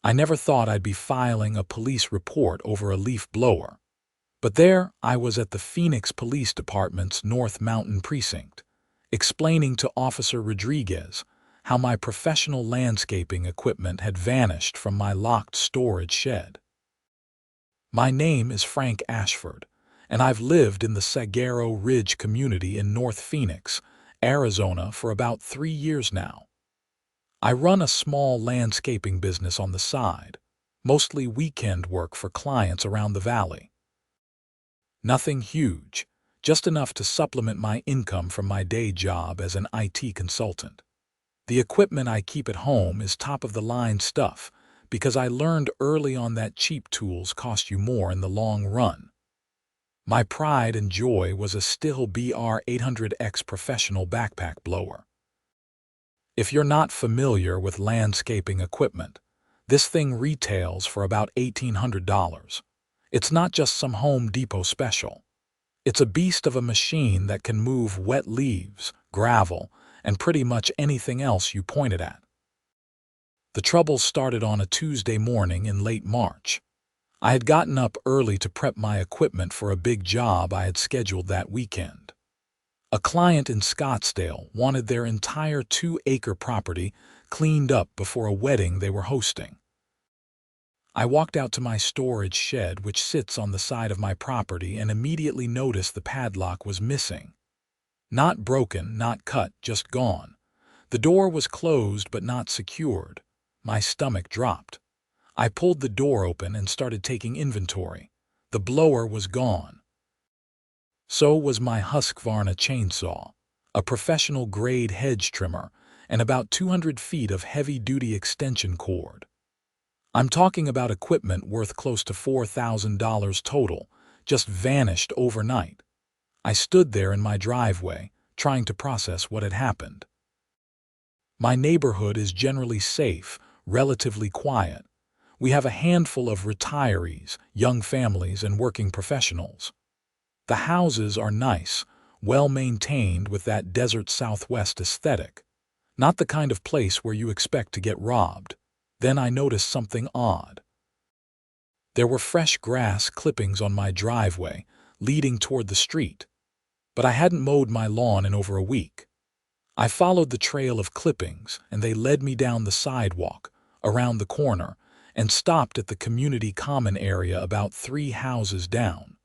I never thought I'd be filing a police report over a leaf blower. But there I was at the Phoenix Police Department's North Mountain Precinct, explaining to Officer Rodriguez how my professional landscaping equipment had vanished from my locked storage shed. My name is Frank Ashford, and I've lived in the Saguaro Ridge community in North Phoenix, Arizona for about 3 years now. I run a small landscaping business on the side, mostly weekend work for clients around the valley. Nothing huge, just enough to supplement my income from my day job as an IT consultant. The equipment I keep at home is top-of-the-line stuff because I learned early on that cheap tools cost you more in the long run. My pride and joy was a Stihl BR800X professional backpack blower. If you're not familiar with landscaping equipment, this thing retails for about $1,800. It's not just some Home Depot special. It's a beast of a machine that can move wet leaves, gravel, and pretty much anything else you point it at. The trouble started on a Tuesday morning in late March. I had gotten up early to prep my equipment for a big job I had scheduled that weekend. A client in Scottsdale wanted their entire 2-acre property cleaned up before a wedding they were hosting. I walked out to my storage shed, which sits on the side of my property, and immediately noticed the padlock was missing. Not broken, not cut, just gone. The door was closed but not secured. My stomach dropped. I pulled the door open and started taking inventory. The blower was gone. So was my Husqvarna chainsaw, a professional-grade hedge trimmer, and about 200 feet of heavy-duty extension cord. I'm talking about equipment worth close to $4,000 total, just vanished overnight. I stood there in my driveway, trying to process what had happened. My neighborhood is generally safe, relatively quiet. We have a handful of retirees, young families, and working professionals. The houses are nice, well-maintained with that desert Southwest aesthetic. Not the kind of place where you expect to get robbed. Then I noticed something odd. There were fresh grass clippings on my driveway, leading toward the street. But I hadn't mowed my lawn in over a week. I followed the trail of clippings, and they led me down the sidewalk, around the corner, and stopped at the community common area about 3 houses down.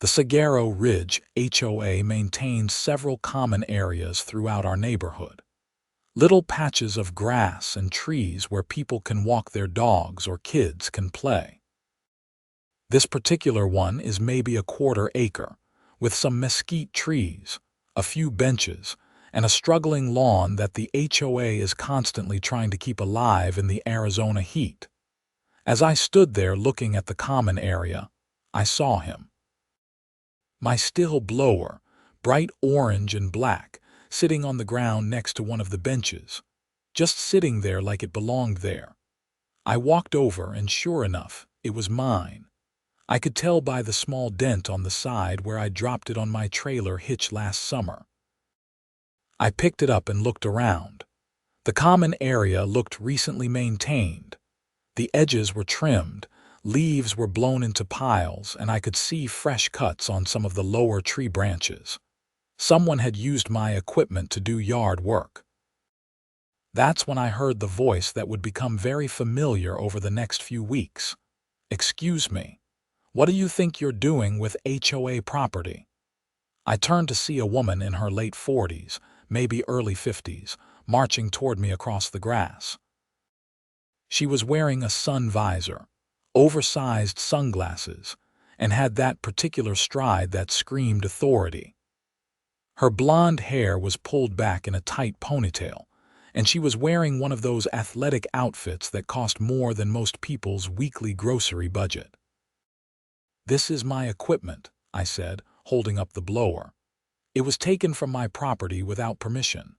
The Saguaro Ridge HOA maintains several common areas throughout our neighborhood. Little patches of grass and trees where people can walk their dogs or kids can play. This particular one is maybe a 1/4 acre, with some mesquite trees, a few benches, and a struggling lawn that the HOA is constantly trying to keep alive in the Arizona heat. As I stood there looking at the common area, I saw him. My Stihl blower, bright orange and black, sitting on the ground next to one of the benches, just sitting there like it belonged there. I walked over, and sure enough, it was mine. I could tell by the small dent on the side where I dropped it on my trailer hitch last summer. I picked it up and looked around. The common area looked recently maintained. The edges were trimmed, leaves were blown into piles, and I could see fresh cuts on some of the lower tree branches. Someone had used my equipment to do yard work. That's when I heard the voice that would become very familiar over the next few weeks. "Excuse me, what do you think you're doing with HOA property?" I turned to see a woman in her late 40s, maybe early 50s, marching toward me across the grass. She was wearing a sun visor, oversized sunglasses, and had that particular stride that screamed authority. Her blonde hair was pulled back in a tight ponytail, and she was wearing one of those athletic outfits that cost more than most people's weekly grocery budget. "This is my equipment," I said, holding up the blower. "It was taken from my property without permission."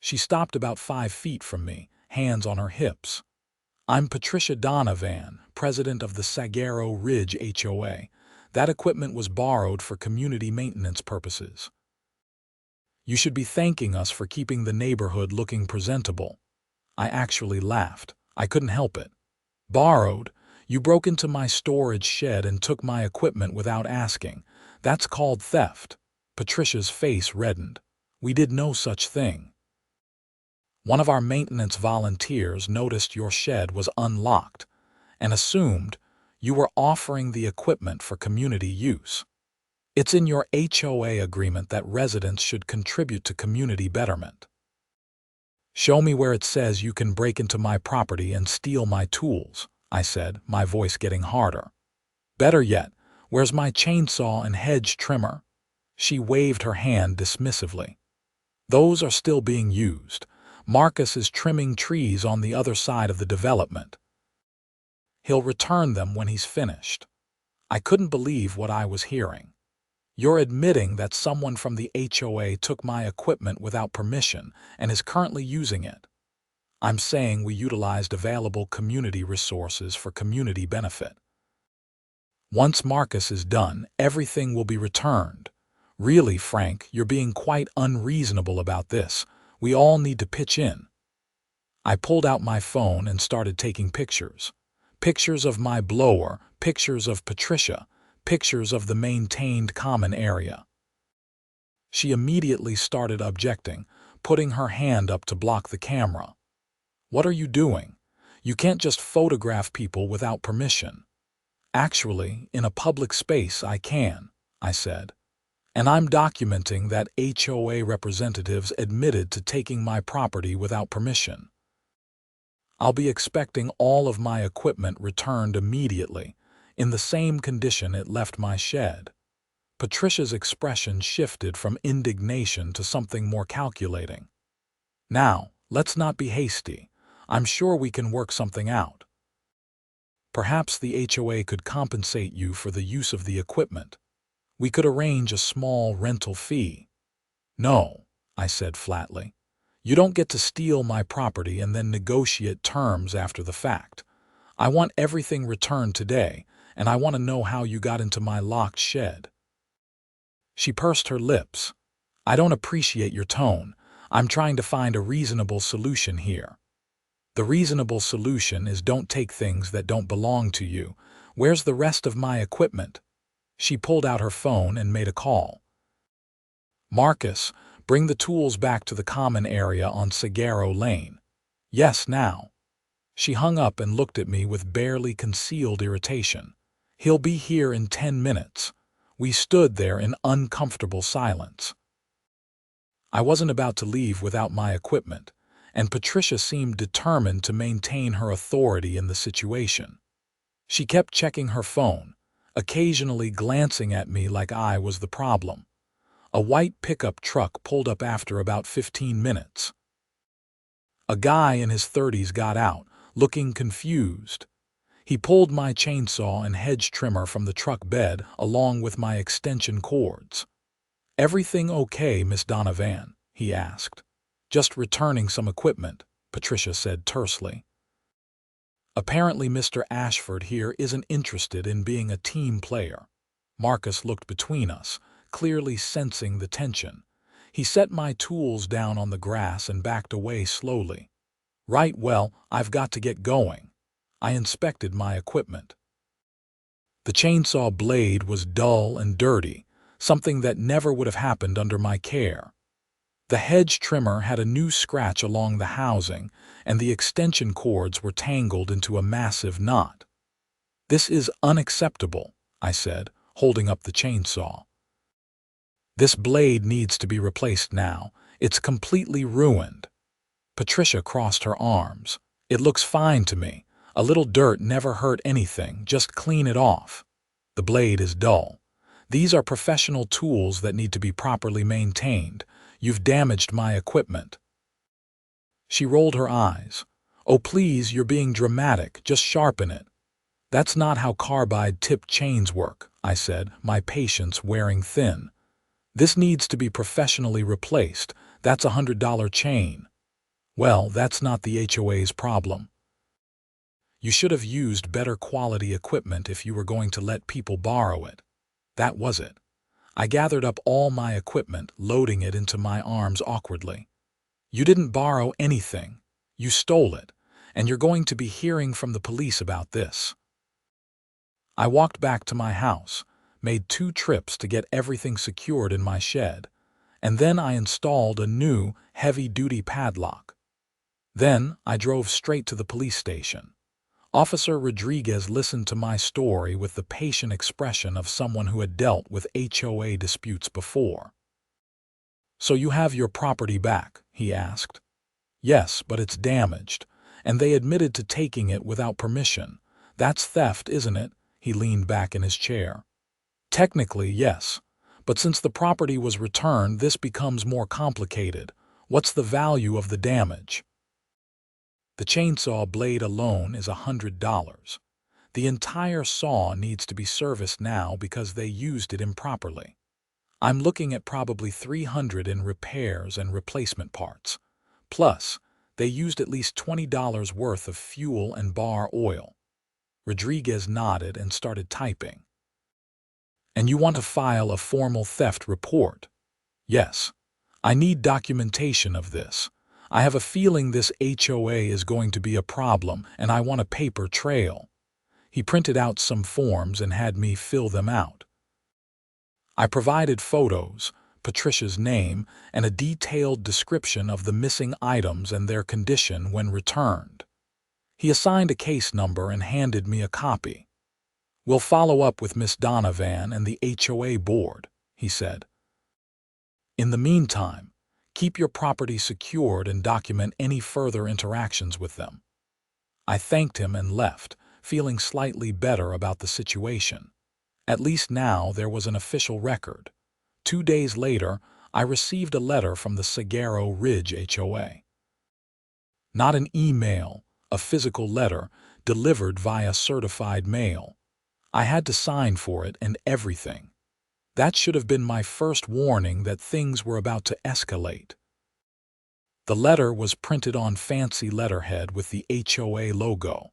She stopped about 5 feet from me, hands on her hips. "I'm Patricia Donovan, president of the Saguaro Ridge HOA. That equipment was borrowed for community maintenance purposes. You should be thanking us for keeping the neighborhood looking presentable." I actually laughed. I couldn't help it. Borrowed? You broke into my storage shed and took my equipment without asking. That's called theft. Patricia's face reddened. We did no such thing. One of our maintenance volunteers noticed your shed was unlocked and assumed you were offering the equipment for community use. It's in your HOA agreement that residents should contribute to community betterment. Show me where it says you can break into my property and steal my tools, I said, my voice getting harder. Better yet, where's my chainsaw and hedge trimmer? She waved her hand dismissively. Those are still being used. Marcus is trimming trees on the other side of the development. He'll return them when he's finished. I couldn't believe what I was hearing. You're admitting that someone from the HOA took my equipment without permission and is currently using it. I'm saying we utilized available community resources for community benefit. Once Marcus is done, everything will be returned. Really, Frank, you're being quite unreasonable about this. We all need to pitch in. I pulled out my phone and started taking pictures. Pictures of my blower, pictures of Patricia, pictures of the maintained common area. She immediately started objecting, putting her hand up to block the camera. What are you doing? You can't just photograph people without permission. Actually, in a public space I can, I said. And I'm documenting that HOA representatives admitted to taking my property without permission. I'll be expecting all of my equipment returned immediately, in the same condition it left my shed. Patricia's expression shifted from indignation to something more calculating. Now, let's not be hasty. I'm sure we can work something out. Perhaps the HOA could compensate you for the use of the equipment. We could arrange a small rental fee. No, I said flatly. You don't get to steal my property and then negotiate terms after the fact. I want everything returned today, and I want to know how you got into my locked shed. She pursed her lips. I don't appreciate your tone. I'm trying to find a reasonable solution here. The reasonable solution is don't take things that don't belong to you. Where's the rest of my equipment? She pulled out her phone and made a call. Marcus, bring the tools back to the common area on Sagaro Lane. Yes, now. She hung up and looked at me with barely concealed irritation. He'll be here in 10 minutes. We stood there in uncomfortable silence. I wasn't about to leave without my equipment, and Patricia seemed determined to maintain her authority in the situation. She kept checking her phone, occasionally glancing at me like I was the problem. A white pickup truck pulled up after about 15 minutes. A guy in his 30s got out, looking confused. He pulled my chainsaw and hedge trimmer from the truck bed along with my extension cords. Everything okay, Miss Donovan? He asked. Just returning some equipment, Patricia said tersely. Apparently Mr. Ashford here isn't interested in being a team player. Marcus looked between us, clearly sensing the tension. He set my tools down on the grass and backed away slowly. Right, well, I've got to get going. I inspected my equipment. The chainsaw blade was dull and dirty, something that never would have happened under my care. The hedge trimmer had a new scratch along the housing, and the extension cords were tangled into a massive knot. This is unacceptable, I said, holding up the chainsaw. This blade needs to be replaced now. It's completely ruined. Patricia crossed her arms. It looks fine to me. A little dirt never hurt anything. Just clean it off. The blade is dull. These are professional tools that need to be properly maintained. You've damaged my equipment. She rolled her eyes. Oh, please, you're being dramatic. Just sharpen it. That's not how carbide-tipped chains work, I said, my patience wearing thin. This needs to be professionally replaced. That's a $100 chain. Well, that's not the HOA's problem. You should have used better quality equipment if you were going to let people borrow it. That was it. I gathered up all my equipment, loading it into my arms awkwardly. You didn't borrow anything. You stole it. and you're going to be hearing from the police about this. I walked back to my house, made 2 trips to get everything secured in my shed, and then I installed a new, heavy-duty padlock. Then I drove straight to the police station. Officer Rodriguez listened to my story with the patient expression of someone who had dealt with HOA disputes before. "So you have your property back?" he asked. "Yes, but it's damaged, and they admitted to taking it without permission. That's theft, isn't it?" He leaned back in his chair. "Technically, yes, but since the property was returned, this becomes more complicated. What's the value of the damage?" "The chainsaw blade alone is $100. The entire saw needs to be serviced now because they used it improperly. I'm looking at probably $300 in repairs and replacement parts. Plus, they used at least $20 worth of fuel and bar oil." Rodriguez nodded and started typing. "And you want to file a formal theft report?" "Yes. I need documentation of this. I have a feeling this HOA is going to be a problem, and I want a paper trail." He printed out some forms and had me fill them out. I provided photos, Patricia's name, and a detailed description of the missing items and their condition when returned. He assigned a case number and handed me a copy. "We'll follow up with Miss Donovan and the HOA board," he said. "In the meantime, keep your property secured and document any further interactions with them." I thanked him and left, feeling slightly better about the situation. At least now there was an official record. 2 days later, I received a letter from the Saguaro Ridge HOA. Not an email, a physical letter, delivered via certified mail. I had to sign for it and everything. That should have been my first warning that things were about to escalate. The letter was printed on fancy letterhead with the HOA logo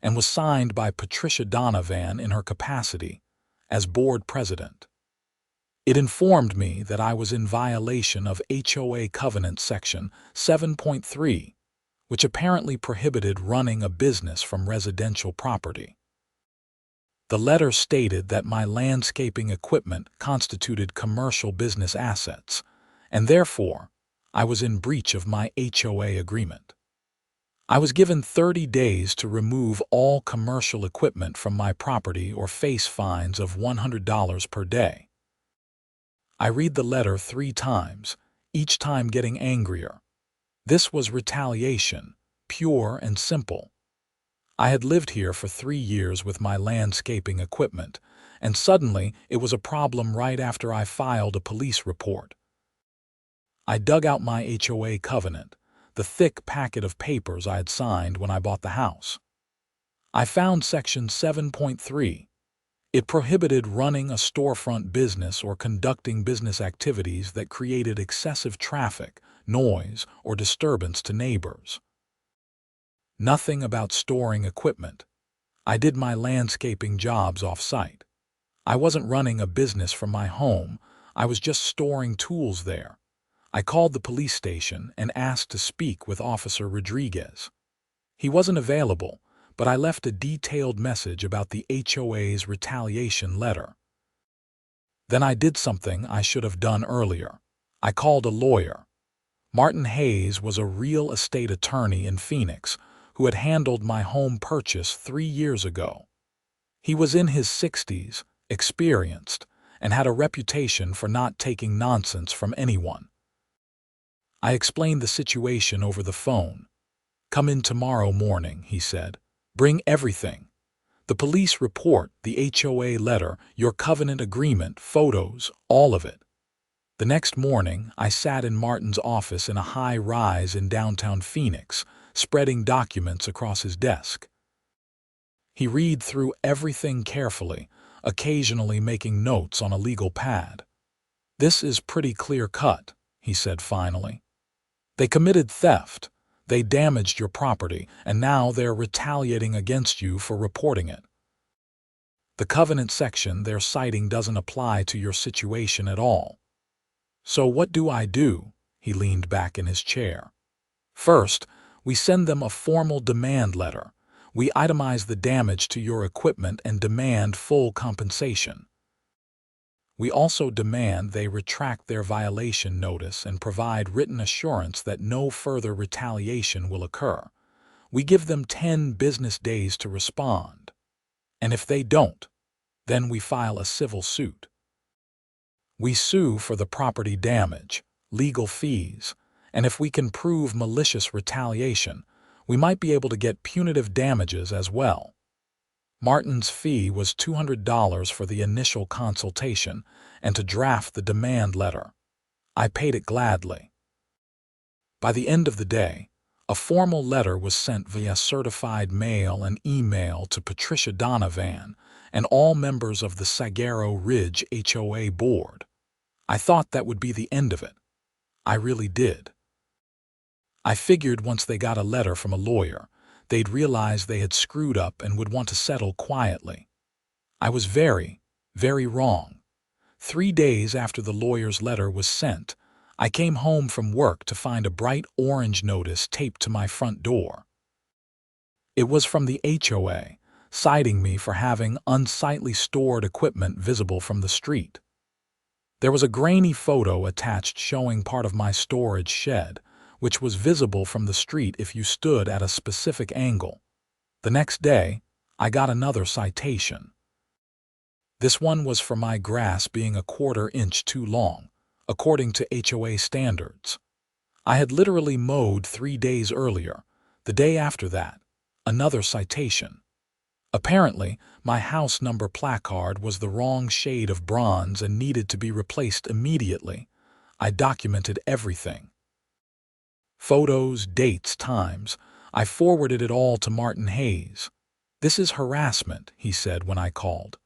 and was signed by Patricia Donovan in her capacity as board president. It informed me that I was in violation of HOA Covenant Section 7.3, which apparently prohibited running a business from residential property. The letter stated that my landscaping equipment constituted commercial business assets, and therefore, I was in breach of my HOA agreement. I was given 30 days to remove all commercial equipment from my property or face fines of $100 per day. I read the letter 3 times, each time getting angrier. This was retaliation, pure and simple. I had lived here for 3 years with my landscaping equipment, and suddenly it was a problem right after I filed a police report. I dug out my HOA covenant, the thick packet of papers I had signed when I bought the house. I found Section 7.3. It prohibited running a storefront business or conducting business activities that created excessive traffic, noise, or disturbance to neighbors. Nothing about storing equipment. I did my landscaping jobs off-site. I wasn't running a business from my home. I was just storing tools there. I called the police station and asked to speak with Officer Rodriguez. He wasn't available, but I left a detailed message about the HOA's retaliation letter. Then I did something I should have done earlier. I called a lawyer. Martin Hayes was a real estate attorney in Phoenix who had handled my home purchase 3 years ago. He was in his 60s, experienced, and had a reputation for not taking nonsense from anyone. I explained the situation over the phone. "Come in tomorrow morning," he said. "Bring everything. The police report, the HOA letter, your covenant agreement, photos, all of it." The next morning, I sat in Martin's office in a high-rise in downtown Phoenix, spreading documents across his desk. He read through everything carefully, occasionally making notes on a legal pad. "This is pretty clear-cut," he said finally. "They committed theft, they damaged your property, and now they're retaliating against you for reporting it. The covenant section they're citing doesn't apply to your situation at all. So what do I do?" He leaned back in his chair. "First, We send them a formal demand letter. We itemize the damage to your equipment and demand full compensation. We also demand they retract their violation notice and provide written assurance that no further retaliation will occur. We give them 10 business days to respond. And if they don't, then we file a civil suit. We sue for the property damage, legal fees, and if we can prove malicious retaliation, we might be able to get punitive damages as well. Martin's fee was $200 for the initial consultation and to draft the demand letter. I paid it gladly. By the end of the day, a formal letter was sent via certified mail and email to Patricia Donovan and all members of the Sagaro Ridge HOA board. I thought that would be the end of it. I really did. I figured once they got a letter from a lawyer, they'd realize they had screwed up and would want to settle quietly. I was very, very wrong. 3 days after the lawyer's letter was sent, I came home from work to find a bright orange notice taped to my front door. It was from the HOA, citing me for having unsightly stored equipment visible from the street. There was a grainy photo attached showing part of my storage shed, which was visible from the street if you stood at a specific angle. The next day, I got another citation. This one was for my grass being a 1/4 inch too long, according to HOA standards. I had literally mowed 3 days earlier. The day after that, another citation. Apparently, my house number placard was the wrong shade of bronze and needed to be replaced immediately. I documented everything. Photos, dates, times. I forwarded it all to Martin Hayes. "This is harassment," he said when I called.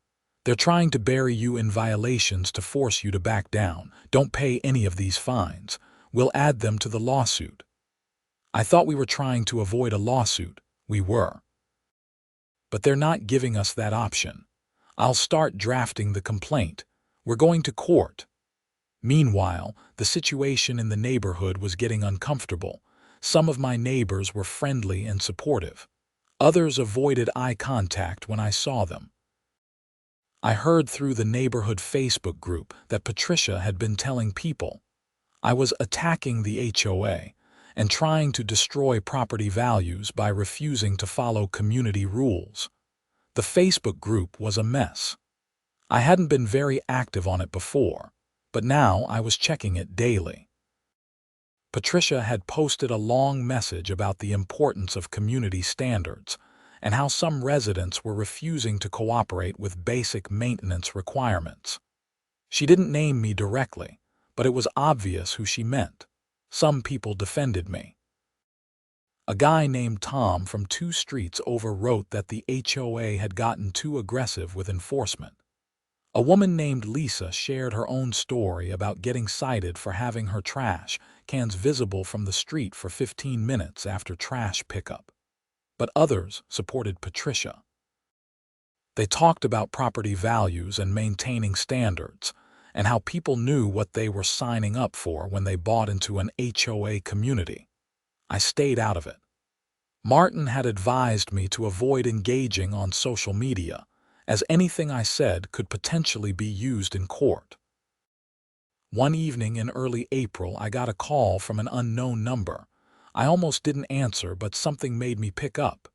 "They're trying to bury you in violations to force you to back down. Don't pay any of these fines. We'll add them to the lawsuit." I thought we were trying to avoid a lawsuit. We were. But they're not giving us that option. I'll start drafting the complaint. We're going to court. Meanwhile, the situation in the neighborhood was getting uncomfortable. Some of my neighbors were friendly and supportive. Others avoided eye contact when I saw them. I heard through the neighborhood Facebook group that Patricia had been telling people I was attacking the HOA and trying to destroy property values by refusing to follow community rules. The Facebook group was a mess. I hadn't been very active on it before, but now I was checking it daily. Patricia had posted a long message about the importance of community standards and how some residents were refusing to cooperate with basic maintenance requirements. She didn't name me directly, but it was obvious who she meant. Some people defended me. A guy named Tom from 2 streets over wrote that the HOA had gotten too aggressive with enforcement. A woman named Lisa shared her own story about getting cited for having her trash cans visible from the street for 15 minutes after trash pickup. But others supported Patricia. They talked about property values and maintaining standards, and how people knew what they were signing up for when they bought into an HOA community. I stayed out of it. Martin had advised me to avoid engaging on social media, as anything I said could potentially be used in court. One evening in early April, I got a call from an unknown number. I almost didn't answer, but something made me pick up.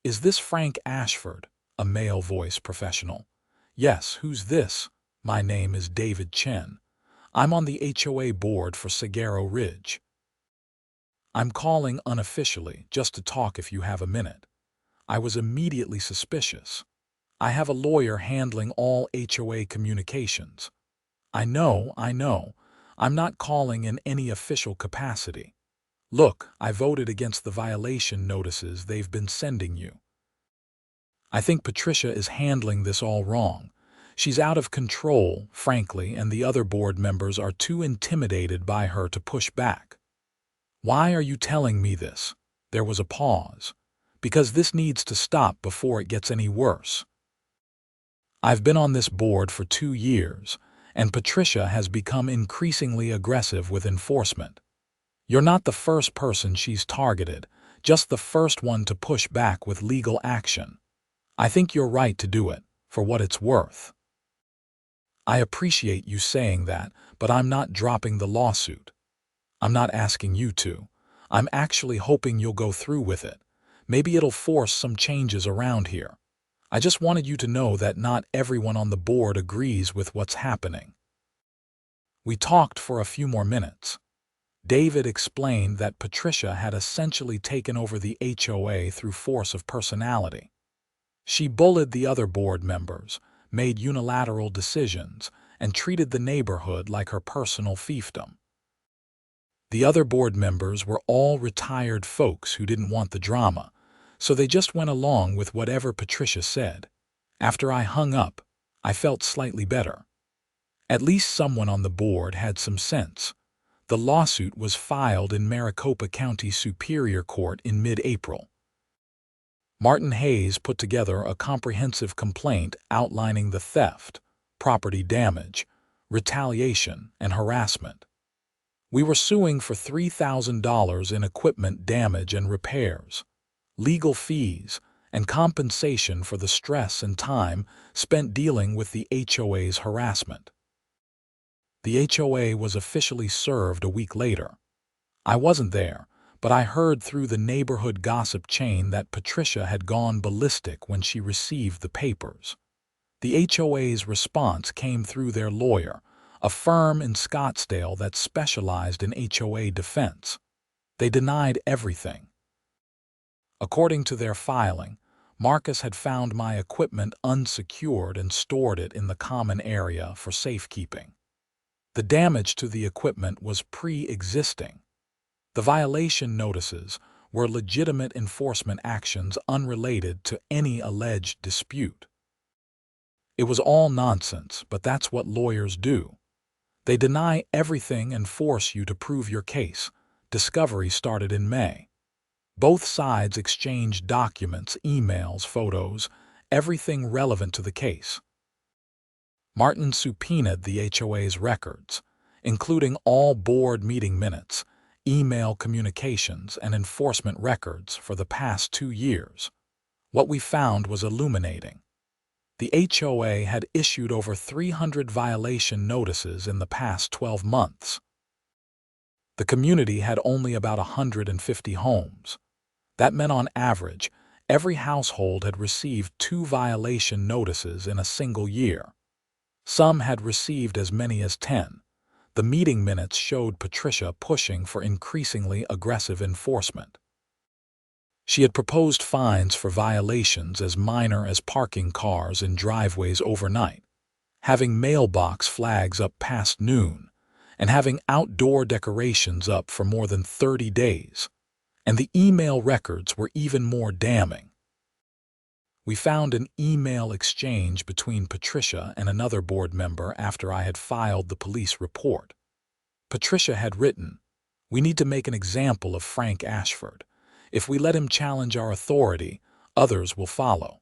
"Is this Frank Ashford?" a male voice professional. "Yes, who's this?" "My name is David Chen. I'm on the HOA board for Sagaro Ridge. I'm calling unofficially just to talk if you have a minute." I was immediately suspicious. I have a lawyer handling all HOA communications. I know. I'm not calling in any official capacity. Look, I voted against the violation notices they've been sending you. I think Patricia is handling this all wrong. She's out of control, frankly, and the other board members are too intimidated by her to push back. "Why are you telling me this?" There was a pause. "Because this needs to stop before it gets any worse. I've been on this board for 2 years, and Patricia has become increasingly aggressive with enforcement. You're not the first person she's targeted, just the first one to push back with legal action. I think you're right to do it, for what it's worth. I appreciate you saying that, but I'm not dropping the lawsuit. I'm not asking you to. I'm actually hoping you'll go through with it. Maybe it'll force some changes around here. I just wanted you to know that not everyone on the board agrees with what's happening. We talked for a few more minutes. David explained that Patricia had essentially taken over the HOA through force of personality. She bullied the other board members, made unilateral decisions, and treated the neighborhood like her personal fiefdom. The other board members were all retired folks who didn't want the drama, so they just went along with whatever Patricia said. After I hung up, I felt slightly better. At least someone on the board had some sense. The lawsuit was filed in Maricopa County Superior Court in mid-April. Martin Hayes put together a comprehensive complaint outlining the theft, property damage, retaliation, and harassment. We were suing for $3,000 in equipment damage and repairs, legal fees, and compensation for the stress and time spent dealing with the HOA's harassment. The HOA was officially served a week later. I wasn't there, but I heard through the neighborhood gossip chain that Patricia had gone ballistic when she received the papers. The HOA's response came through their lawyer, a firm in Scottsdale that specialized in HOA defense. They denied everything. According to their filing, Marcus had found my equipment unsecured and stored it in the common area for safekeeping. The damage to the equipment was pre-existing. The violation notices were legitimate enforcement actions unrelated to any alleged dispute. It was all nonsense, but that's what lawyers do. They deny everything and force you to prove your case. Discovery started in May. Both sides exchanged documents, emails, photos, everything relevant to the case. Martin subpoenaed the HOA's records, including all board meeting minutes, email communications, and enforcement records for the past 2 years. What we found was illuminating. The HOA had issued over 300 violation notices in the past 12 months. The community had only about 150 homes. That meant on average, every household had received 2 violation notices in a single year. Some had received as many as 10. The meeting minutes showed Patricia pushing for increasingly aggressive enforcement. She had proposed fines for violations as minor as parking cars in driveways overnight, having mailbox flags up past noon, and having outdoor decorations up for more than 30 days. And the email records were even more damning. We found an email exchange between Patricia and another board member after I had filed the police report. Patricia had written, "We need to make an example of Frank Ashford. If we let him challenge our authority, others will follow.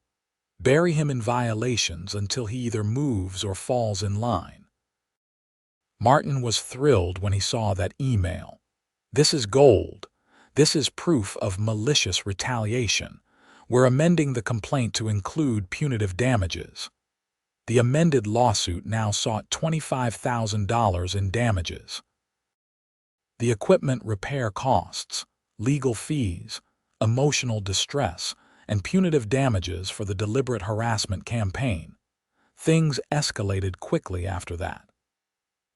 Bury him in violations until he either moves or falls in line." Martin was thrilled when he saw that email. This is gold. This is proof of malicious retaliation. We're amending the complaint to include punitive damages. The amended lawsuit now sought $25,000 in damages. The equipment repair costs, legal fees, emotional distress, and punitive damages for the deliberate harassment campaign. Things escalated quickly after that.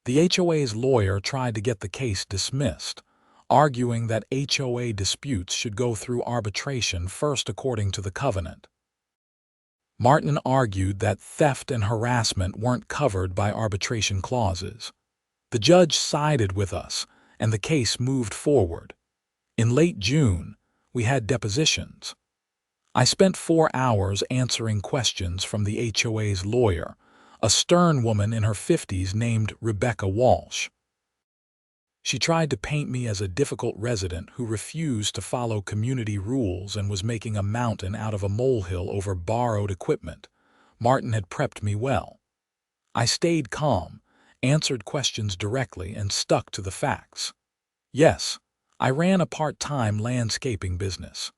The HOA's lawyer tried to get the case dismissed, arguing that HOA disputes should go through arbitration first according to the covenant. Martin argued that theft and harassment weren't covered by arbitration clauses. The judge sided with us, and the case moved forward. In late June, we had depositions. I spent 4 hours answering questions from the HOA's lawyer, a stern woman in her 50s named Rebecca Walsh. She tried to paint me as a difficult resident who refused to follow community rules and was making a mountain out of a molehill over borrowed equipment. Martin had prepped me well. I stayed calm, answered questions directly, and stuck to the facts. Yes, I ran a part-time landscaping business.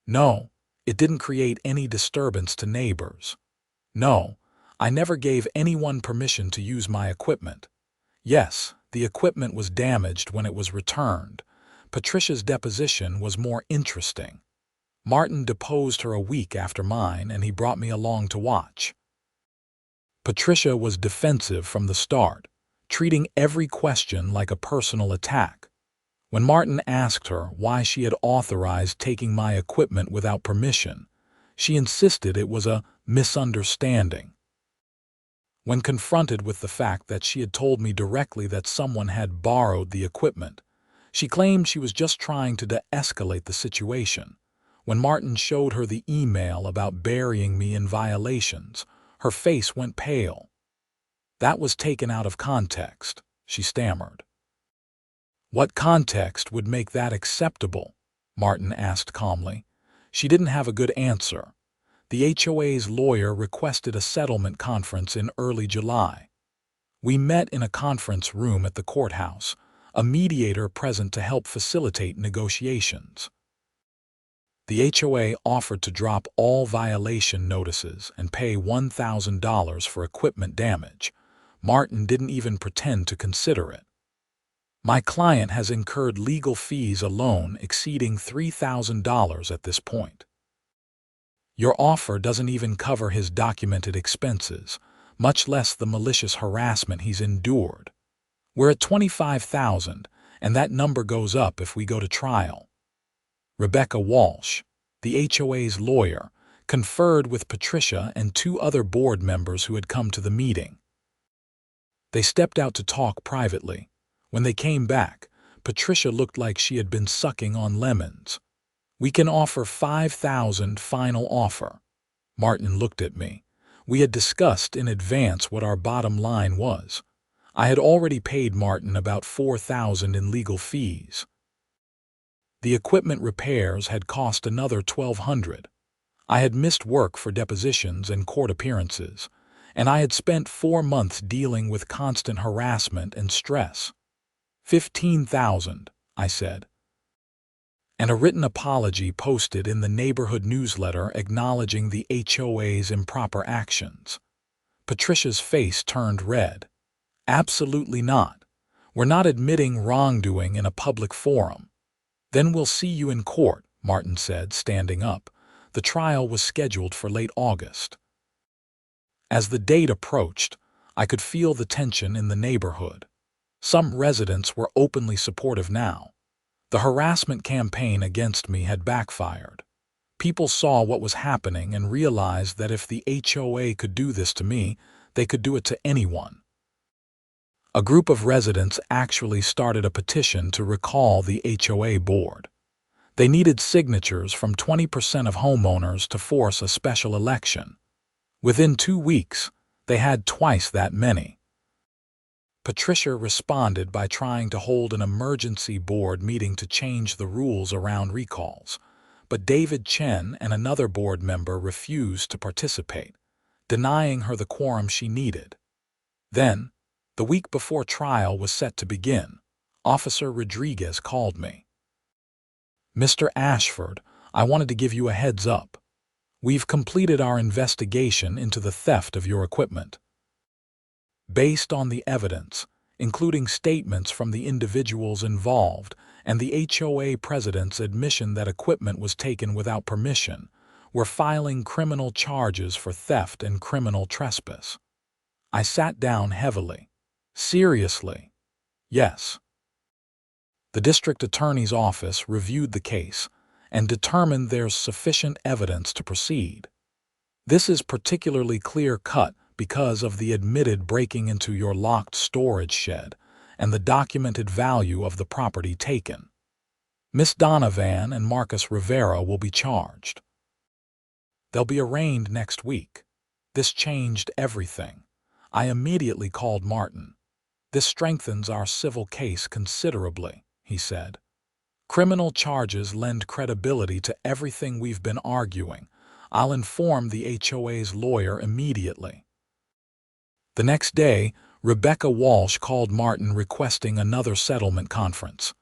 No, it didn't create any disturbance to neighbors. No, I never gave anyone permission to use my equipment. Yes, the equipment was damaged when it was returned. Patricia's deposition was more interesting. Martin deposed her a week after mine, and he brought me along to watch. Patricia was defensive from the start, treating every question like a personal attack. When Martin asked her why she had authorized taking my equipment without permission, she insisted it was a misunderstanding. When confronted with the fact that she had told me directly that someone had borrowed the equipment, she claimed she was just trying to de-escalate the situation. When Martin showed her the email about burying me in violations, her face went pale. "That was taken out of context," she stammered. "What context would make that acceptable?" Martin asked calmly. She didn't have a good answer. The HOA's lawyer requested a settlement conference in early July. We met in a conference room at the courthouse, a mediator present to help facilitate negotiations. The HOA offered to drop all violation notices and pay $1,000 for equipment damage. Martin didn't even pretend to consider it. "My client has incurred legal fees alone exceeding $3,000 at this point. Your offer doesn't even cover his documented expenses, much less the malicious harassment he's endured. We're at $25,000, and that number goes up if we go to trial." Rebecca Walsh, the HOA's lawyer, conferred with Patricia and two other board members who had come to the meeting. They stepped out to talk privately. When they came back, Patricia looked like she had been sucking on lemons. "We can offer $5,000 final offer." Martin looked at me. We had discussed in advance what our bottom line was. I had already paid Martin about $4,000 in legal fees. The equipment repairs had cost another $1,200. I had missed work for depositions and court appearances, and I had spent 4 months dealing with constant harassment and stress. $15,000, I said. And a written apology posted in the neighborhood newsletter acknowledging the HOA's improper actions. Patricia's face turned red. "Absolutely not. We're not admitting wrongdoing in a public forum." "Then we'll see you in court," Martin said, standing up. The trial was scheduled for late August. As the date approached, I could feel the tension in the neighborhood. Some residents were openly supportive now. The harassment campaign against me had backfired. People saw what was happening and realized that if the HOA could do this to me, they could do it to anyone. A group of residents actually started a petition to recall the HOA board. They needed signatures from 20% of homeowners to force a special election. Within 2 weeks, they had twice that many. Patricia responded by trying to hold an emergency board meeting to change the rules around recalls, but David Chen and another board member refused to participate, denying her the quorum she needed. Then, the week before trial was set to begin, Officer Rodriguez called me. "Mr. Ashford, I wanted to give you a heads up. We've completed our investigation into the theft of your equipment. Based on the evidence, including statements from the individuals involved and the HOA president's admission that equipment was taken without permission, we're filing criminal charges for theft and criminal trespass." I sat down heavily. "Seriously?" "Yes." The district attorney's office reviewed the case and determined there's sufficient evidence to proceed. "This is particularly clear-cut because of the admitted breaking into your locked storage shed and the documented value of the property taken. Miss Donovan and Marcus Rivera will be charged. They'll be arraigned next week." This changed everything. I immediately called Martin. "This strengthens our civil case considerably," he said. "Criminal charges lend credibility to everything we've been arguing. I'll inform the HOA's lawyer immediately." The next day, Rebecca Walsh called Martin requesting another settlement conference.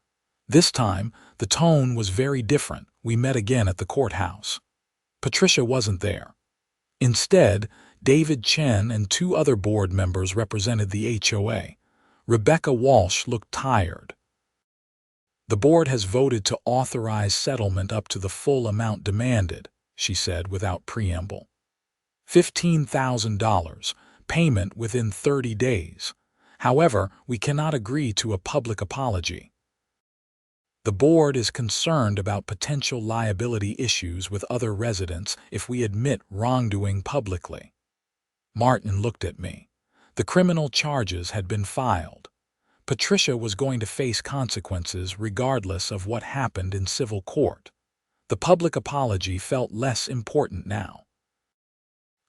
This time, the tone was very different. We met again at the courthouse. Patricia wasn't there. Instead, David Chen and two other board members represented the HOA. Rebecca Walsh looked tired. "The board has voted to authorize settlement up to the full amount demanded," she said without preamble. $15,000, payment within 30 days. However, we cannot agree to a public apology. The board is concerned about potential liability issues with other residents if we admit wrongdoing publicly. Martin looked at me. The criminal charges had been filed. Patricia was going to face consequences regardless of what happened in civil court. The public apology felt less important now.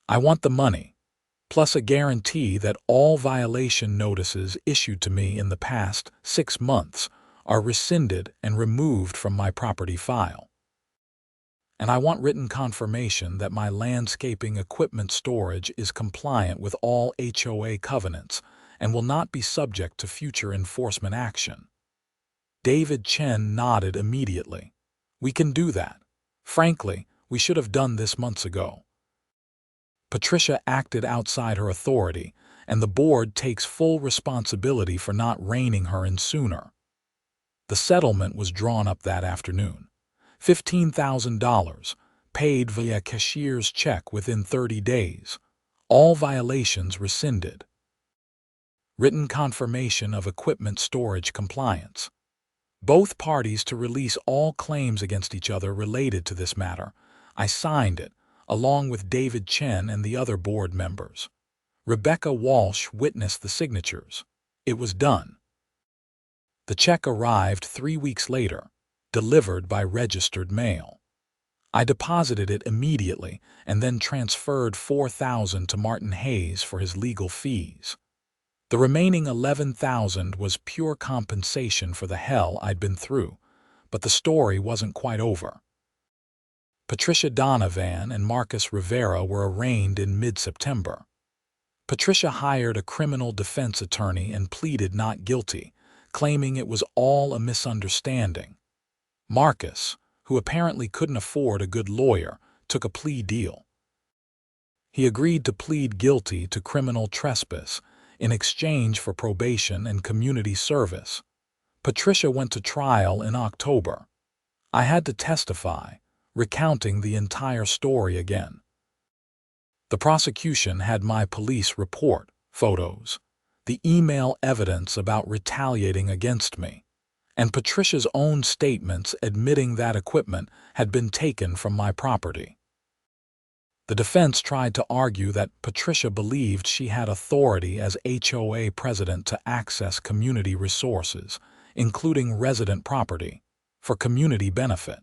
"I want the money, plus a guarantee that all violation notices issued to me in the past 6 months are rescinded and removed from my property file. And I want written confirmation that my landscaping equipment storage is compliant with all HOA covenants and will not be subject to future enforcement action." David Chen nodded immediately. "We can do that. Frankly, we should have done this months ago." Patricia acted outside her authority, and the board takes full responsibility for not reining her in sooner. The settlement was drawn up that afternoon. $15,000, paid via cashier's check within 30 days. All violations rescinded. Written confirmation of equipment storage compliance. Both parties to release all claims against each other related to this matter. I signed it, along with David Chen and the other board members. Rebecca Walsh witnessed the signatures. It was done. The check arrived 3 weeks later, delivered by registered mail. I deposited it immediately and then transferred $4,000 to Martin Hayes for his legal fees. The remaining $11,000 was pure compensation for the hell I'd been through, but the story wasn't quite over. Patricia Donovan and Marcus Rivera were arraigned in mid-September. Patricia hired a criminal defense attorney and pleaded not guilty, claiming it was all a misunderstanding. Marcus, who apparently couldn't afford a good lawyer, took a plea deal. He agreed to plead guilty to criminal trespass in exchange for probation and community service. Patricia went to trial in October. I had to testify, recounting the entire story again. The prosecution had my police report, photos, the email evidence about retaliating against me, and Patricia's own statements admitting that equipment had been taken from my property. The defense tried to argue that Patricia believed she had authority as HOA president to access community resources, including resident property, for community benefit.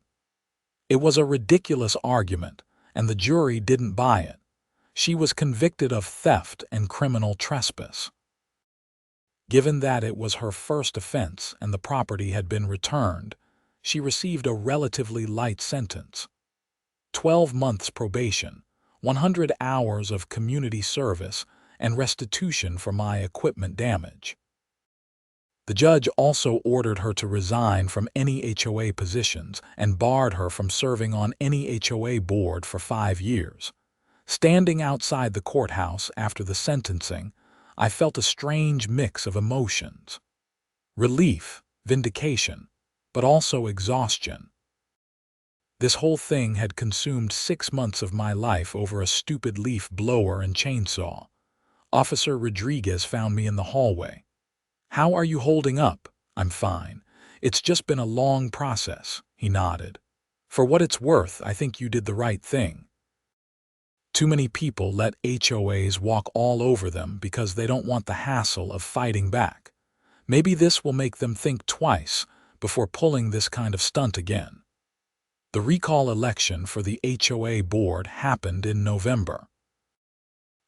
It was a ridiculous argument, and the jury didn't buy it. She was convicted of theft and criminal trespass. Given that it was her first offense and the property had been returned, she received a relatively light sentence. 12 months probation, 100 hours of community service, and restitution for my equipment damage. The judge also ordered her to resign from any HOA positions and barred her from serving on any HOA board for 5 years. Standing outside the courthouse after the sentencing, I felt a strange mix of emotions. Relief, vindication, but also exhaustion. This whole thing had consumed 6 months of my life over a stupid leaf blower and chainsaw. Officer Rodriguez found me in the hallway. "How are you holding up?" "I'm fine. It's just been a long process," he nodded. "For what it's worth, I think you did the right thing. Too many people let HOAs walk all over them because they don't want the hassle of fighting back. Maybe this will make them think twice before pulling this kind of stunt again." The recall election for the HOA board happened in November.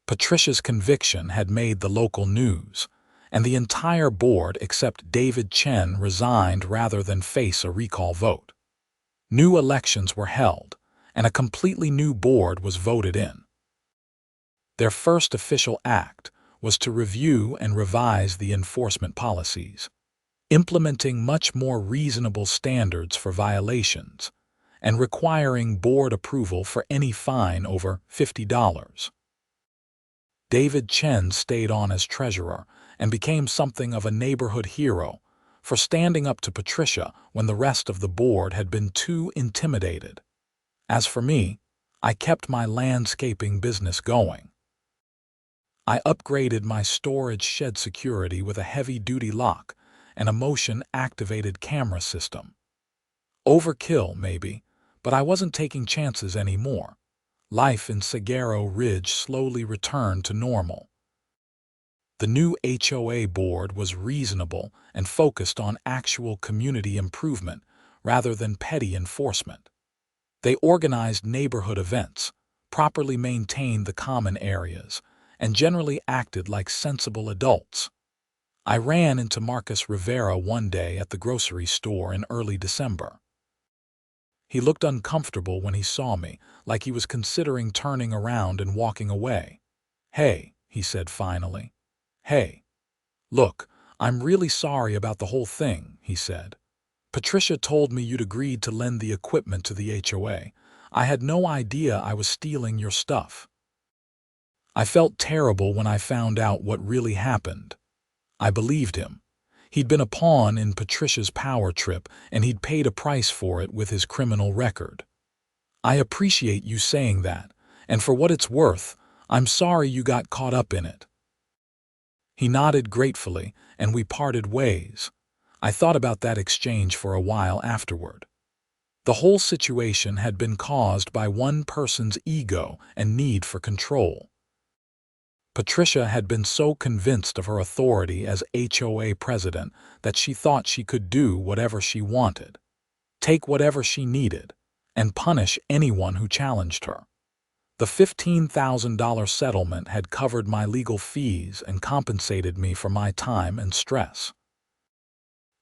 Patricia's conviction had made the local news, and the entire board except David Chen resigned rather than face a recall vote. New elections were held, and a completely new board was voted in. Their first official act was to review and revise the enforcement policies. implementing much more reasonable standards for violations, and requiring board approval for any fine over $50. David Chen stayed on as treasurer and became something of a neighborhood hero for standing up to Patricia when the rest of the board had been too intimidated. As for me, I kept my landscaping business going. I upgraded my storage shed security with a heavy-duty lock and a motion-activated camera system. Overkill, maybe, but I wasn't taking chances anymore. Life in Saguaro Ridge slowly returned to normal. The new HOA board was reasonable and focused on actual community improvement rather than petty enforcement. They organized neighborhood events, properly maintained the common areas, and generally acted like sensible adults. I ran into Marcus Rivera one day at the grocery store in early December. He looked uncomfortable when he saw me, like he was considering turning around and walking away. "Hey," he said finally. "Hey. Look, I'm really sorry about the whole thing," he said. "Patricia told me you'd agreed to lend the equipment to the HOA. I had no idea I was stealing your stuff." I felt terrible when I found out what really happened. I believed him. He'd been a pawn in Patricia's power trip, and he'd paid a price for it with his criminal record. "I appreciate you saying that, and for what it's worth, I'm sorry you got caught up in it." He nodded gratefully, and we parted ways. I thought about that exchange for a while afterward. The whole situation had been caused by one person's ego and need for control. Patricia had been so convinced of her authority as HOA president that she thought she could do whatever she wanted, take whatever she needed, and punish anyone who challenged her. The $15,000 settlement had covered my legal fees and compensated me for my time and stress.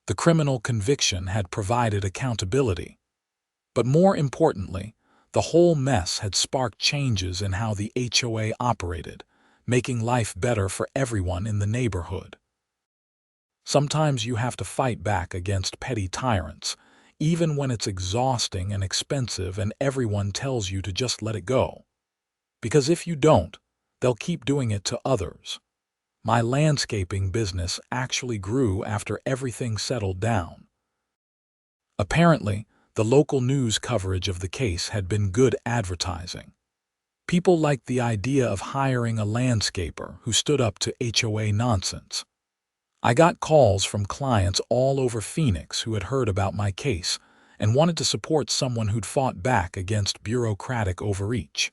The criminal conviction had provided accountability. But more importantly, the whole mess had sparked changes in how the HOA operated, making life better for everyone in the neighborhood. Sometimes you have to fight back against petty tyrants, even when it's exhausting and expensive and everyone tells you to just let it go. Because if you don't, they'll keep doing it to others. My landscaping business actually grew after everything settled down. Apparently, the local news coverage of the case had been good advertising. People liked the idea of hiring a landscaper who stood up to HOA nonsense. I got calls from clients all over Phoenix who had heard about my case and wanted to support someone who'd fought back against bureaucratic overreach.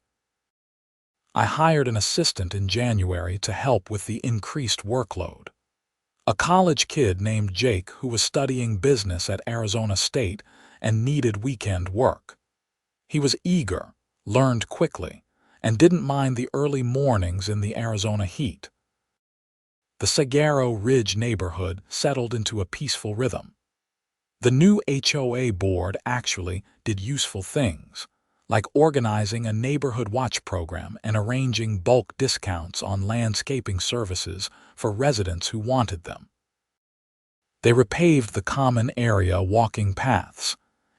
I hired an assistant in January to help with the increased workload. A college kid named Jake who was studying business at Arizona State and needed weekend work. He was eager, learned quickly, and didn't mind the early mornings in the Arizona heat. The Saguaro Ridge neighborhood settled into a peaceful rhythm. The new HOA board actually did useful things, like organizing a neighborhood watch program and arranging bulk discounts on landscaping services for residents who wanted them. They repaved the common area walking paths,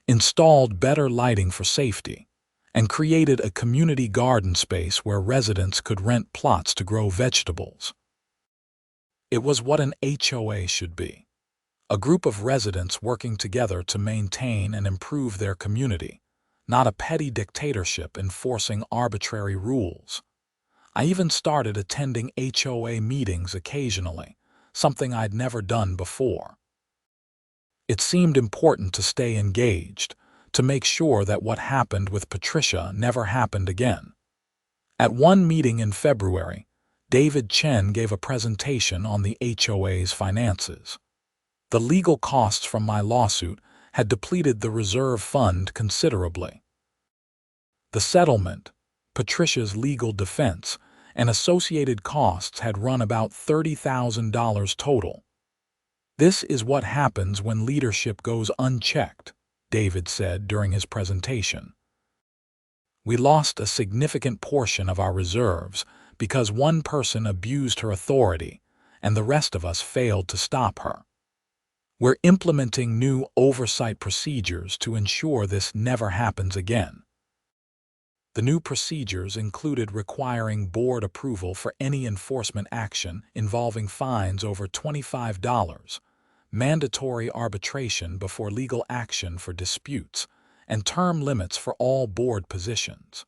installed better lighting for safety, and created a community garden space where residents could rent plots to grow vegetables. It was what an HOA should be, a group of residents working together to maintain and improve their community, not a petty dictatorship enforcing arbitrary rules. I even started attending HOA meetings occasionally, something I'd never done before. It seemed important to stay engaged, to make sure that what happened with Patricia never happened again. At one meeting in February, David Chen gave a presentation on the HOA's finances. The legal costs from my lawsuit had depleted the reserve fund considerably. The settlement, Patricia's legal defense, and associated costs had run about $30,000 total. "This is what happens when leadership goes unchecked," David said during his presentation. "We lost a significant portion of our reserves because one person abused her authority and the rest of us failed to stop her. We're implementing new oversight procedures to ensure this never happens again. The new procedures included requiring board approval for any enforcement action involving fines over $25, mandatory arbitration before legal action for disputes, and term limits for all board positions.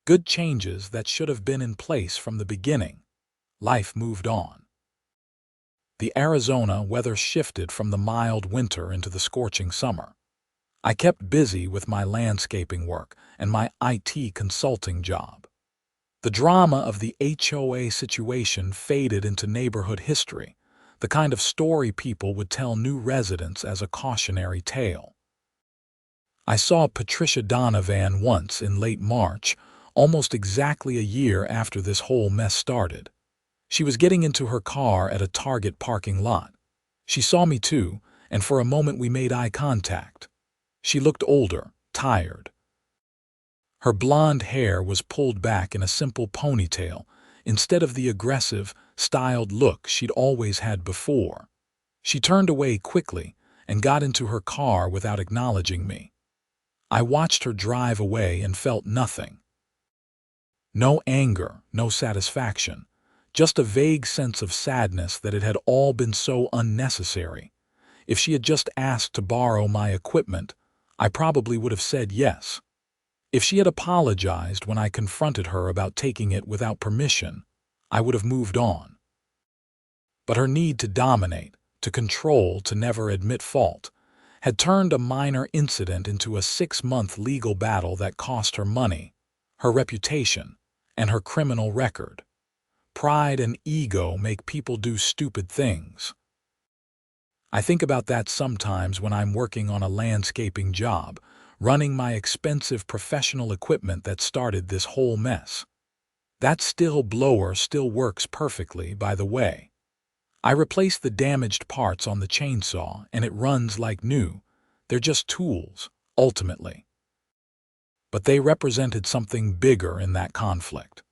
Good changes that should have been in place from the beginning. Life moved on. The Arizona weather shifted from the mild winter into the scorching summer. I kept busy with my landscaping work and my IT consulting job. The drama of the HOA situation faded into neighborhood history, the kind of story people would tell new residents as a cautionary tale. I saw Patricia Donovan once in late March, almost exactly a year after this whole mess started. She was getting into her car at a Target parking lot. She saw me too, and for a moment we made eye contact. She looked older, tired. Her blonde hair was pulled back in a simple ponytail, instead of the aggressive, styled look she'd always had before. She turned away quickly and got into her car without acknowledging me. I watched her drive away and felt nothing. No anger, no satisfaction, just a vague sense of sadness that it had all been so unnecessary. If she had just asked to borrow my equipment, I probably would have said yes. If she had apologized when I confronted her about taking it without permission, I would have moved on. But her need to dominate, to control, to never admit fault, had turned a minor incident into a 6-month legal battle that cost her money, her reputation, and her criminal record. Pride and ego make people do stupid things. I think about that sometimes when I'm working on a landscaping job, running my expensive professional equipment that started this whole mess. That still blower still works perfectly, by the way. I replaced the damaged parts on the chainsaw and it runs like new. They're just tools, ultimately. But they represented something bigger in that conflict.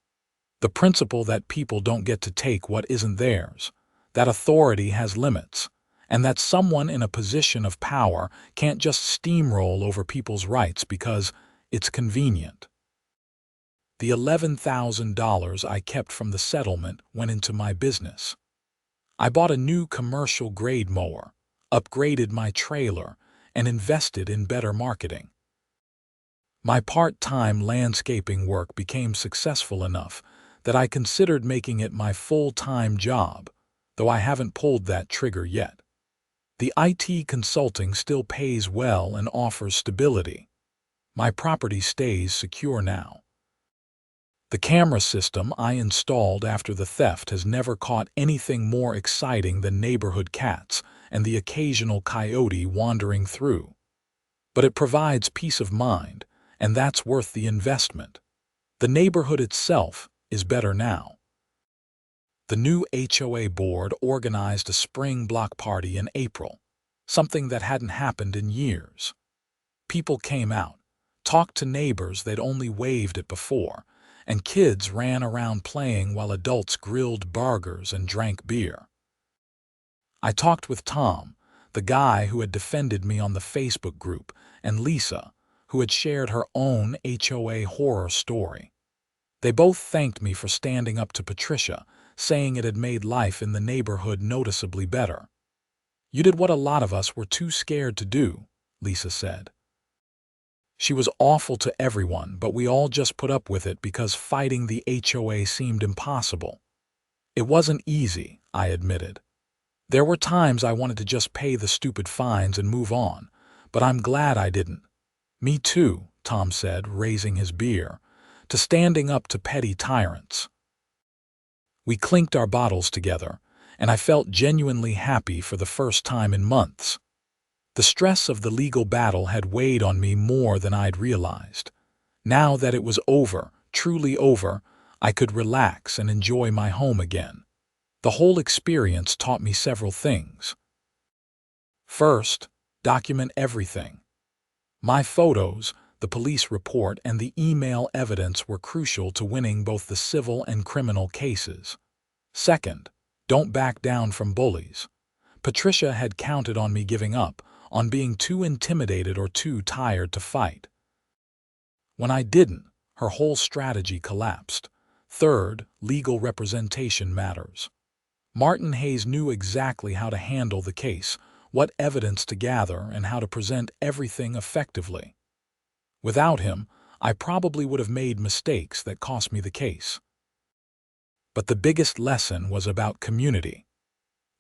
The principle that people don't get to take what isn't theirs, that authority has limits, and that someone in a position of power can't just steamroll over people's rights because it's convenient. The $11,000 I kept from the settlement went into my business. I bought a new commercial-grade mower, upgraded my trailer, and invested in better marketing. My part-time landscaping work became successful enough that I considered making it my full-time job, though I haven't pulled that trigger yet. The IT consulting still pays well and offers stability. My property stays secure now. The camera system I installed after the theft has never caught anything more exciting than neighborhood cats and the occasional coyote wandering through. But it provides peace of mind, and that's worth the investment. The neighborhood itself is better now. The new HOA board organized a spring block party in April, something that hadn't happened in years. People came out, talked to neighbors they'd only waved at before, and kids ran around playing while adults grilled burgers and drank beer. I talked with Tom, the guy who had defended me on the Facebook group, and Lisa, who had shared her own HOA horror story. They both thanked me for standing up to Patricia, saying it had made life in the neighborhood noticeably better. "You did what a lot of us were too scared to do," Lisa said. She was awful to everyone, but we all just put up with it because fighting the HOA seemed impossible. It wasn't easy, I admitted. There were times I wanted to just pay the stupid fines and move on, but I'm glad I didn't. "Me too," Tom said, raising his beer, "to standing up to petty tyrants." We clinked our bottles together, and I felt genuinely happy for the first time in months. The stress of the legal battle had weighed on me more than I'd realized. Now that it was over, truly over, I could relax and enjoy my home again. The whole experience taught me several things. First, document everything. My photos, the police report, and the email evidence were crucial to winning both the civil and criminal cases. Second, don't back down from bullies. Patricia had counted on me giving up, on being too intimidated or too tired to fight. When I didn't, her whole strategy collapsed. Third, legal representation matters. Martin Hayes knew exactly how to handle the case, what evidence to gather, and how to present everything effectively. Without him, I probably would have made mistakes that cost me the case. But the biggest lesson was about community.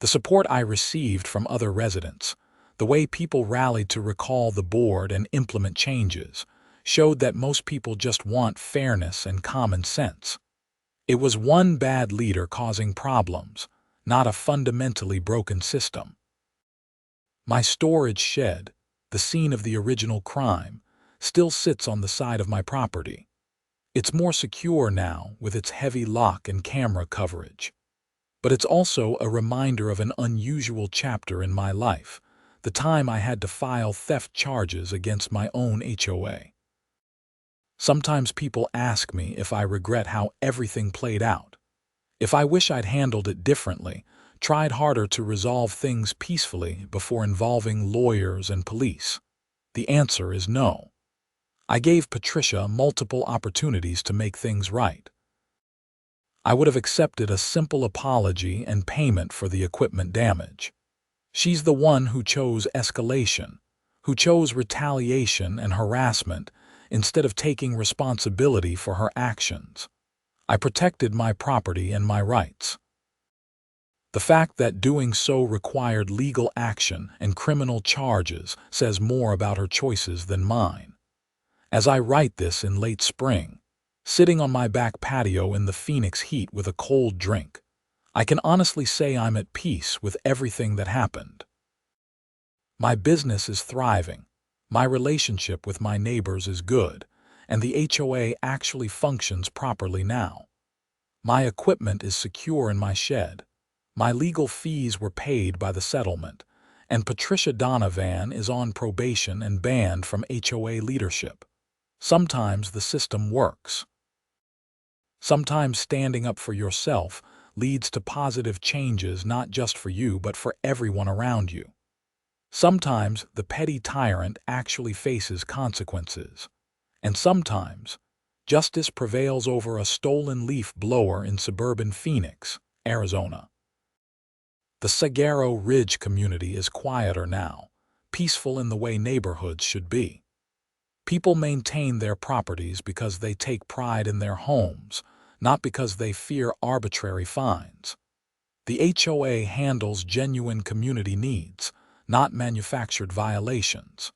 The support I received from other residents, the way people rallied to recall the board and implement changes, showed that most people just want fairness and common sense. It was one bad leader causing problems, not a fundamentally broken system. My storage shed, the scene of the original crime, still sits on the side of my property. It's more secure now with its heavy lock and camera coverage. But it's also a reminder of an unusual chapter in my life, the time I had to file theft charges against my own HOA. Sometimes people ask me if I regret how everything played out, if I wish I'd handled it differently, tried harder to resolve things peacefully before involving lawyers and police. The answer is no. I gave Patricia multiple opportunities to make things right. I would have accepted a simple apology and payment for the equipment damage. She's the one who chose escalation, who chose retaliation and harassment instead of taking responsibility for her actions. I protected my property and my rights. The fact that doing so required legal action and criminal charges says more about her choices than mine. As I write this in late spring, sitting on my back patio in the Phoenix heat with a cold drink, I can honestly say I'm at peace with everything that happened. My business is thriving, my relationship with my neighbors is good, and the HOA actually functions properly now. My equipment is secure in my shed, my legal fees were paid by the settlement, and Patricia Donovan is on probation and banned from HOA leadership. Sometimes the system works. Sometimes standing up for yourself leads to positive changes not just for you but for everyone around you. Sometimes the petty tyrant actually faces consequences. And sometimes justice prevails over a stolen leaf blower in suburban Phoenix, Arizona. The Saguaro Ridge community is quieter now, peaceful in the way neighborhoods should be. People maintain their properties because they take pride in their homes, not because they fear arbitrary fines. The HOA handles genuine community needs, not manufactured violations.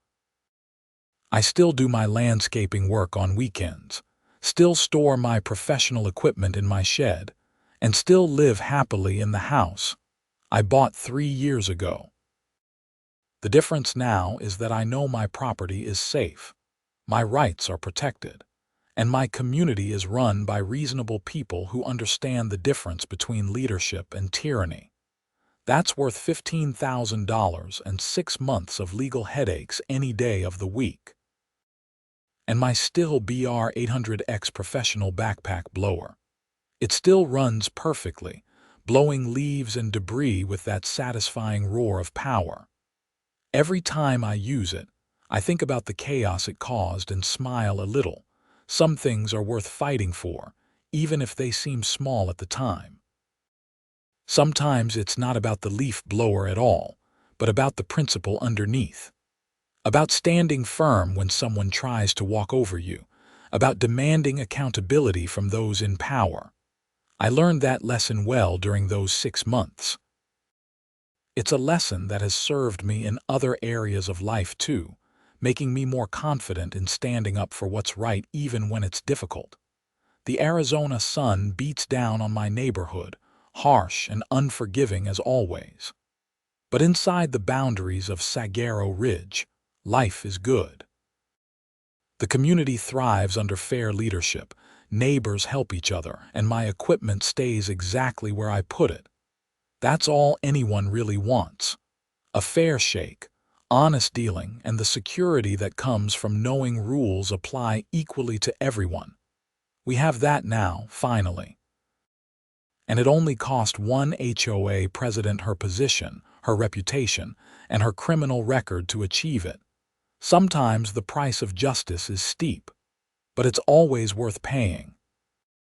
I still do my landscaping work on weekends, still store my professional equipment in my shed, and still live happily in the house I bought 3 years ago. The difference now is that I know my property is safe, my rights are protected, and my community is run by reasonable people who understand the difference between leadership and tyranny. That's worth $15,000 and 6 months of legal headaches any day of the week. And my Stihl BR800X professional backpack blower. It still runs perfectly, blowing leaves and debris with that satisfying roar of power. Every time I use it, I think about the chaos it caused and smile a little. Some things are worth fighting for, even if they seem small at the time. Sometimes it's not about the leaf blower at all, but about the principle underneath. About standing firm when someone tries to walk over you, about demanding accountability from those in power. I learned that lesson well during those 6 months. It's a lesson that has served me in other areas of life too, making me more confident in standing up for what's right even when it's difficult. The Arizona sun beats down on my neighborhood, harsh and unforgiving as always. But inside the boundaries of Saguaro Ridge, life is good. The community thrives under fair leadership, neighbors help each other, and my equipment stays exactly where I put it. That's all anyone really wants. A fair shake, honest dealing, and the security that comes from knowing rules apply equally to everyone. We have that now, finally. And it only cost one HOA president her position, her reputation, and her criminal record to achieve it. Sometimes the price of justice is steep, but it's always worth paying.